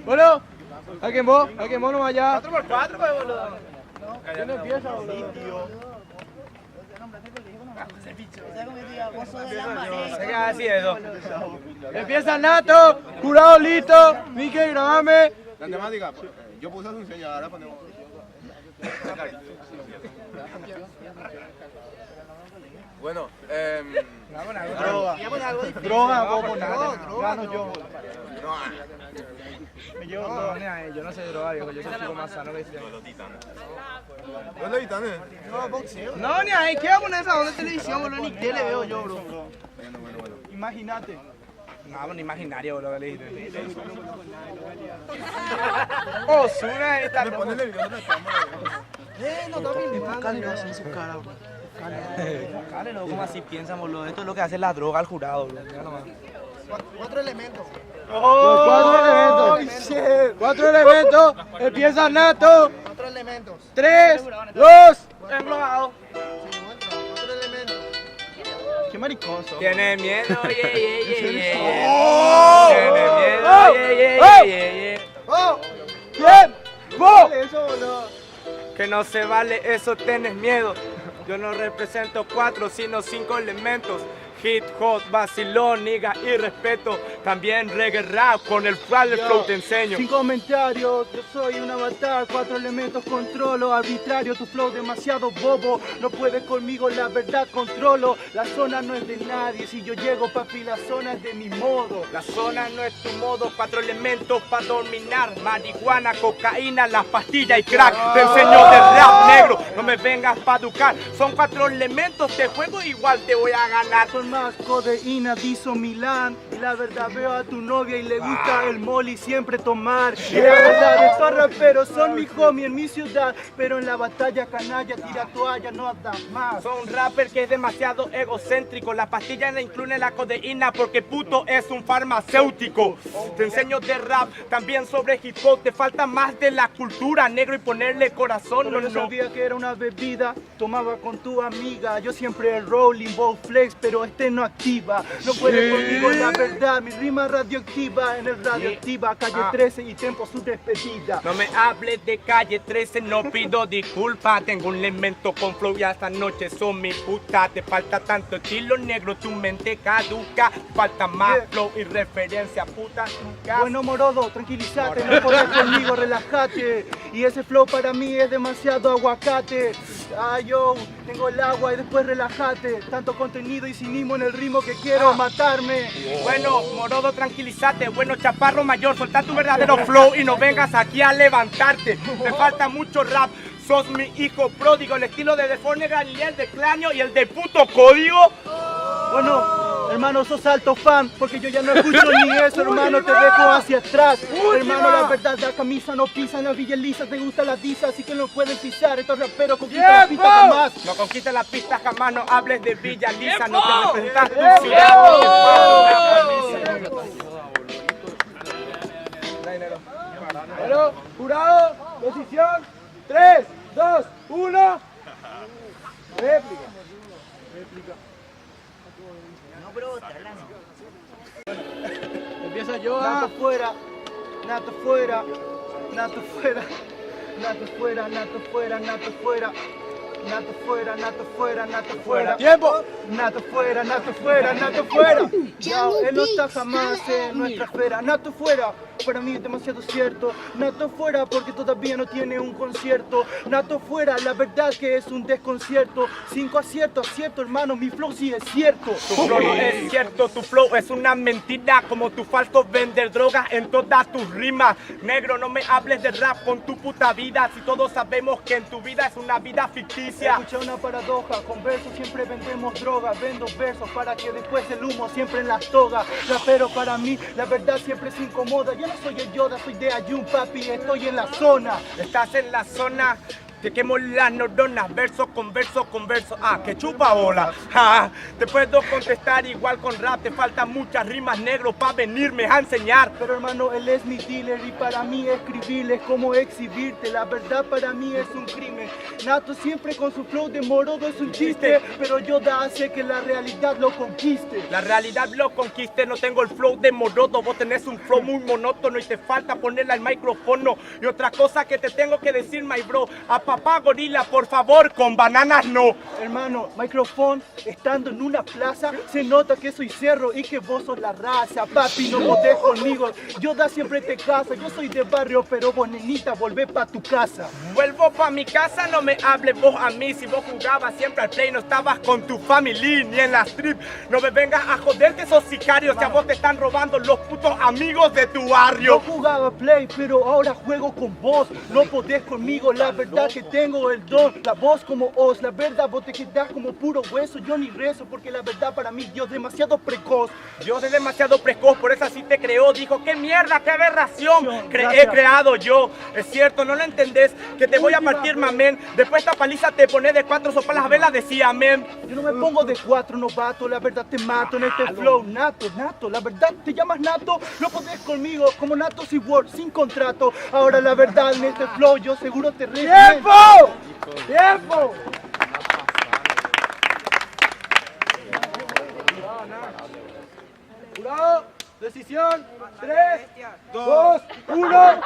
Bueno, ¿alguien vos nomás allá? 4x4, pues, boludo. ¿Quién empieza, boludo? Se queda así eso. Empieza Nato, jurado listo, Miguel, grabame. La temática, yo puse un sello, ahora ponemos. Bueno, Droga, bobo, nada. Gano yo. Yo no sé drogar, yo soy chico más sano que este. ¿dónde están, No, ni ahí, ¿qué va a poner esa onda de televisión, boludo? Ni qué le veo yo, bro. Bueno. Imagínate. No, no imaginario, boludo, le dijiste. Oh, Suna esta. Ponle el video de la cámara. No está filmando. Cale no hace en su cara, bro. Cale no, como así piensa, boludo. Esto es lo que hace la droga al jurado, boludo. Mira nomás. 4 elementos. Oh, cuatro elementos. Empieza Nato. 4 elementos. 3, 2, Englobado. Sí, bueno, 4 elementos. qué maricoso. Tiene miedo, Tiene miedo, ¡Oh! ¿Quién? ¡Vos! Eso, boludo. Que no se vale eso, tenés miedo. Yo no represento 4, sino 5 elementos. Hit, hot, vacilón, niga y respeto. También reggae rap, con el flow te enseño. Sin comentarios, yo soy un avatar, 4 elementos controlo, arbitrario, tu flow demasiado bobo, no puedes conmigo, la verdad controlo, la zona no es de nadie, si yo llego papi, la zona es de mi modo. La zona no es tu modo, 4 elementos para dominar. Marihuana, cocaína, las pastillas y crack. Te enseño de rap negro, no me vengas pa' educar. Son 4 elementos, te juego igual te voy a ganar. Con más codeína, diso Milán, y la verdad veo a tu novia y le gusta el molly siempre tomar. Y la verdad estos raperos son mi homie en mi ciudad, pero en la batalla canalla tira toalla, no da más. Son un rapper que es demasiado egocéntrico. La pastilla le incluye la codeína porque puto es un farmacéutico. Te enseño de rap, también sobre hip hop. Te falta más de la cultura, negro, y ponerle corazón. Pero yo sabía que era una bebida, tomaba con tu amiga. Yo siempre el rolling, ball flex, pero este no activa. No puede conmigo la verdad, mi rima radioactiva en el radioactiva. Calle 13 y tiempo su despedida. No me hables de calle 13, no pido disculpas. Tengo un elemento con flow y esta noche son mi puta. Te falta tanto estilo negro, tu mente caduca. Falta más flow y referencia, puta truca. Bueno, Morodo, tranquilízate, no podés conmigo, relájate. Y ese flow para mí es demasiado aguacate. Ay, yo tengo el agua y después relájate. Tanto contenido y cinismo en el ritmo que quiero matarme. Bueno, Morodo, tranquilízate. Bueno, chaparro mayor, soltá tu verdadero flow y no vengas aquí a levantarte. Te falta mucho rap. Sos mi hijo pródigo, el estilo de Deforne Daniel, de Clanio y el de puto código. Bueno, hermano, sos alto fan, porque yo ya no escucho ni eso, hermano, te dejo hacia atrás. Hermano, la verdad, la camisa no pisa, en la Villa Elisa te gusta la tiza, así que no pueden pisar. Estos raperos conquistan la pista jamás. No conquistas la pista jamás, no hables de Villa Lisa, no te representas tu ciudad. Bueno, jurado, posición, 3, 2, 1. Réplica. Empieza yo Nato fuera, nato fuera, nato fuera, nato fuera, nato fuera, nato fuera. Nato fuera, nato fuera, nato fuera. ¡Tiempo! Nato fuera, nato fuera, nato fuera. Ya, él no está jamás en nuestra esfera. Nato fuera, para mí es demasiado cierto. Nato fuera porque todavía no tiene un concierto. Nato fuera, la verdad que es un desconcierto. 5 aciertos, acierto, hermano, mi flow sí es cierto. Tu flow no es cierto, tu flow es una mentira. Como tu falso vender drogas en todas tus rimas. Negro, no me hables de rap con tu puta vida. Si todos sabemos que en tu vida es una vida ficticia. Escucha una paradoja, con versos siempre vendemos drogas, vendo versos para que después el humo siempre en las togas. Rapero para mí, la verdad siempre se incomoda. Yo no soy el Yoda, soy de Ayun, papi, estoy en la zona. Estás en la zona, Te quemo las neuronas, verso con verso con verso. Ah, que chupa bola. Ah, te puedo contestar igual con rap. Te faltan muchas rimas negros para venirme a enseñar. Pero hermano, él es mi dealer y para mí escribir es como exhibirte. La verdad para mí es un crimen. Nato siempre con su flow de morodo es un chiste, pero Yoda hace que la realidad lo conquiste. La realidad lo conquiste, no tengo el flow de morodo. Vos tenés un flow muy monótono y te falta ponerle al micrófono. Y otra cosa que te tengo que decir, my bro, a papá gorila, por favor, con bananas no. Hermano, micrófono, estando en una plaza, se nota que soy cerro y que vos sos la raza. Papi, no podés conmigo, Yoda siempre te casa. Yo soy de barrio, pero vos, nenita, volvé pa' tu casa. Vuelvo pa' mi casa, no me hables vos a mí. Si vos jugabas siempre al play, no estabas con tu family ni en la strip. No me vengas a joderte esos sicarios, que a vos te están robando los putos amigos de tu barrio. Yo jugaba play, pero ahora juego con vos. No podés conmigo, la verdad que tengo el don. La voz como os, la verdad vos te quedás como puro hueso. Yo ni rezo, porque la verdad para mí Dios es demasiado precoz. Dios es demasiado precoz, por eso así te creó. Dijo, qué mierda, qué aberración he Gracias. creado yo. Es cierto, no lo entendés, que te voy a partir, mamén. Después esta paliza te pones de 4 sopas las velas, decía amén. Yo no me pongo de 4, novato, la verdad te mato en este flow. Nato, la verdad te llamas Nato, no podés conmigo como Nato Seaworld sin contrato. Ahora la verdad en este flow yo seguro te reviento. ¡Tiempo! Jurado, decisión, 3, 2, 1.